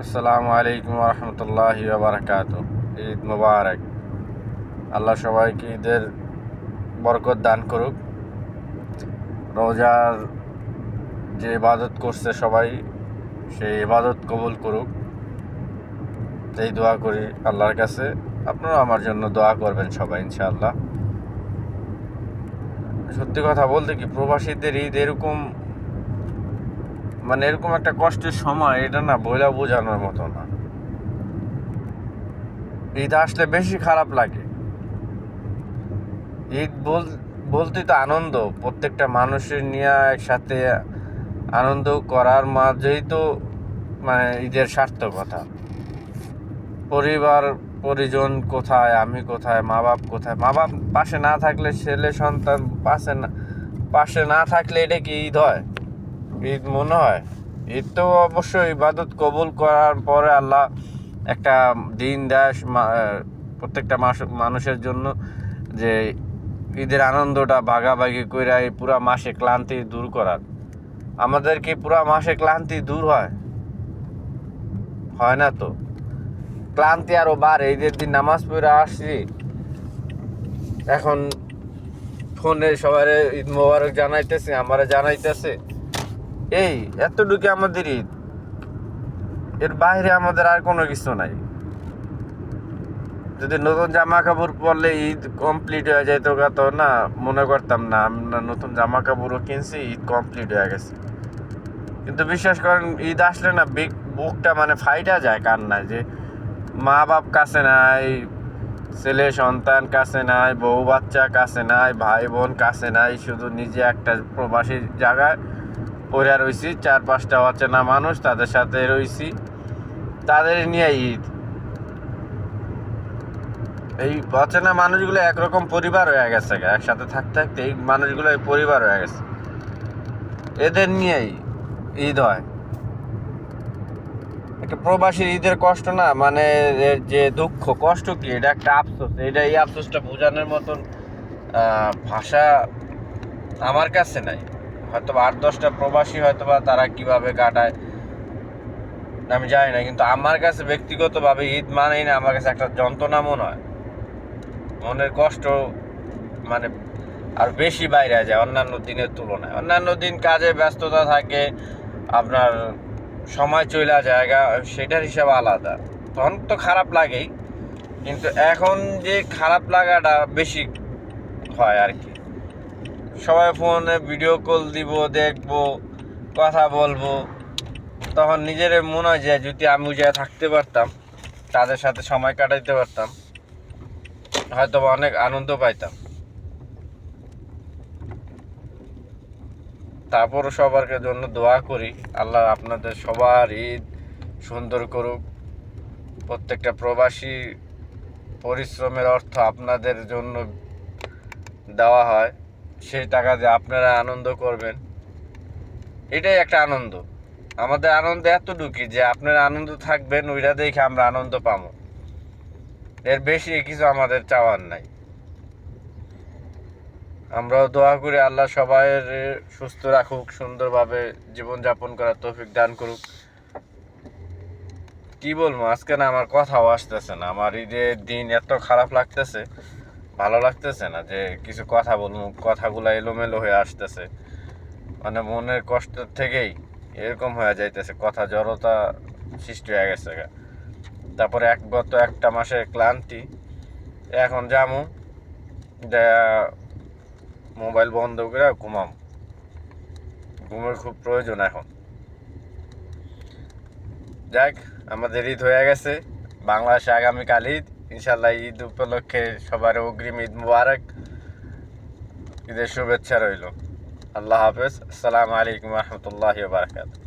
আসসালামু আলাইকুম রহমতুল্লাহি বারাকাতু। ঈদ মুবারক। আল্লাহ সবাইকে ঈদের বরকত দান করুক। রোজার যে ইবাদত করছে সবাই, সেই ইবাদত কবুল করুক, এই দোয়া করি আল্লাহর কাছে। আপনারা আমার জন্য দোয়া করবেন সবাই ইনশাআল্লাহ। সত্যি কথা বলতে কি, প্রবাসীদের ঈদ এরকম এরকম একটা কষ্টের সময়, এটা না বইলা বোঝানোর মতো না। ঈদ আসলে বেশি খারাপ লাগে। ঈদ বলতে তো আনন্দ, প্রত্যেকটা মানুষের নিয়ে একসাথে আনন্দ করার মাঝেই তো ঈদের সার্থকতা। পরিবার পরিজন কোথায়, আমি কোথায়, মা বাপ কোথায়? মা বাপ পাশে না থাকলে, ছেলে সন্তান পাশে না থাকলে এটা কি ঈদ হয়? ঈদ মনে হয়? ঈদ তো অবশ্যই ইবাদত কবুল করার পরে আল্লাহ একটা দিন দেয় প্রত্যেকটা মানুষের জন্য, যে ঈদের আনন্দটা ভাগাভাগি করে এই পুরা মাসে ক্লান্তি দূর করার। আমাদের কি পুরা মাসে ক্লান্তি দূর হয়? হয় না তো। ক্লান্তি আরো বাড়ে। ঈদের দিন নামাজ পড়ে আসছি, এখন ফোনে সবার ঈদ মোবারক জানাইতেছে, আমারে জানাইতেছে, এই এতটুকু আমাদের ঈদ, এর বাইরে আমাদের আর কোনো কিছু নাই। যদি নতুন জামা কাপড় পরলে ঈদ কমপ্লিট হয়ে যেত, তো না মনে করতাম না আমরা নতুন জামা কাপড়ও কিনছি, ঈদ কমপ্লিট হয়ে গেছে। কিন্তু বিশ্বাস করেন, ঈদ আসলে না বুকটা ফাইটা যায় কান্নায়, যে মা বাপ কাছে নাই, ছেলে সন্তান কাছে নাই, বউ বাচ্চা কাছে নাই, ভাই বোন কাছে নাই, শুধু নিজে একটা প্রবাসী জায়গায় পড়ে রইছি, 4-5টা অচেনা মানুষ, তাদের সাথে রইছি, তাদের নিয়ে ঈদ। এই অচেনা মানুষগুলো একরকম পরিবার হয়ে গেছে, একসাথে থাকতে থাকতে এই মানুষগুলো পরিবার হয়ে গেছে, এদের নিয়েই ঈদ হয়। একটা প্রবাসীর ঈদের কষ্ট না, এর যে দুঃখ কষ্ট কি, এটা একটা আফসোস। এই আফসোসটা বোঝানোর মতন ভাষা আমার কাছে নাই। হয়তো 8-10টা প্রবাসী হয়তোবা তারা কিভাবে কাটায় আমি জানি না, কিন্তু আমার কাছে ব্যক্তিগতভাবে ঈদ মানেই না, আমার কাছে একটা যন্ত্রণা মনে হয়। মনের কষ্ট আর বেশি বাইরে যায় অন্যান্য দিনের তুলনায়। অন্যান্য দিন কাজে ব্যস্ততা থাকে, আপনার সময় চলে যায়, সেটার হিসাব আলাদা, তখন তো খারাপ লাগেই। কিন্তু এখন যে খারাপ লাগাটা বেশি হয় আর কি। সবাই ফোনে ভিডিও কল দিব, দেখবো, কথা বলবো, তখন নিজের মনে হয় যে যদি আমি যা থাকতে পারতাম, তাদের সাথে সময় কাটাইতে পারতাম, হয়তো অনেক আনন্দ পাইতাম। তারপরও সবার জন্য দোয়া করি, আল্লাহ আপনাদের সবার ঈদ সুন্দর করুক। প্রত্যেকটা প্রবাসী পরিশ্রমের অর্থ আপনাদের জন্য দেওয়া হয়, সেই টাকা দিয়ে আপনারা আনন্দ করবেন, এটাই একটা আনন্দ। আমাদের আনন্দ এতটুকুই যে আপনারা আনন্দ থাকবেন, ওইটা দেখে আমরা আনন্দ পাবো, এর বেশি কিছু আমাদের চাওয়ার নাই। আমরাও দোয়া করি আল্লাহ সবাই সুস্থ রাখুক, সুন্দরভাবে জীবনযাপন করার তৌফিক দান করুক। কি বলবো, আজকে না আমার কথাও আসতেছে না। আমার ঈদের দিন এত খারাপ লাগতেছে, ভালো লাগতেছে না যে কিছু কথা বলবো, কথাগুলো এলোমেলো হয়ে আসতেছে, মনের কষ্ট থেকেই এরকম হয়ে যাইতেছে, কথা জড়তা সৃষ্টি হয়ে গেছে। তারপরে গত একটা মাসের ক্লান্তি, এখন যামু মোবাইল বন্ধ করে ঘুমাম, ঘুমের খুব প্রয়োজন এখন। যাক, আমাদের ঈদ হয়ে গেছে, বাংলাদেশে আগামীকাল ঈদ ইনশাল্লাহ। ঈদ উপলক্ষে সবার অগ্রিম ঈদ মুবারক, ঈদের শুভেচ্ছা রইল। আল্লাহ হাফেজ। আসসালামু আলাইকুম রহমতুল্লাহি ওয়া বারাকাতুহু।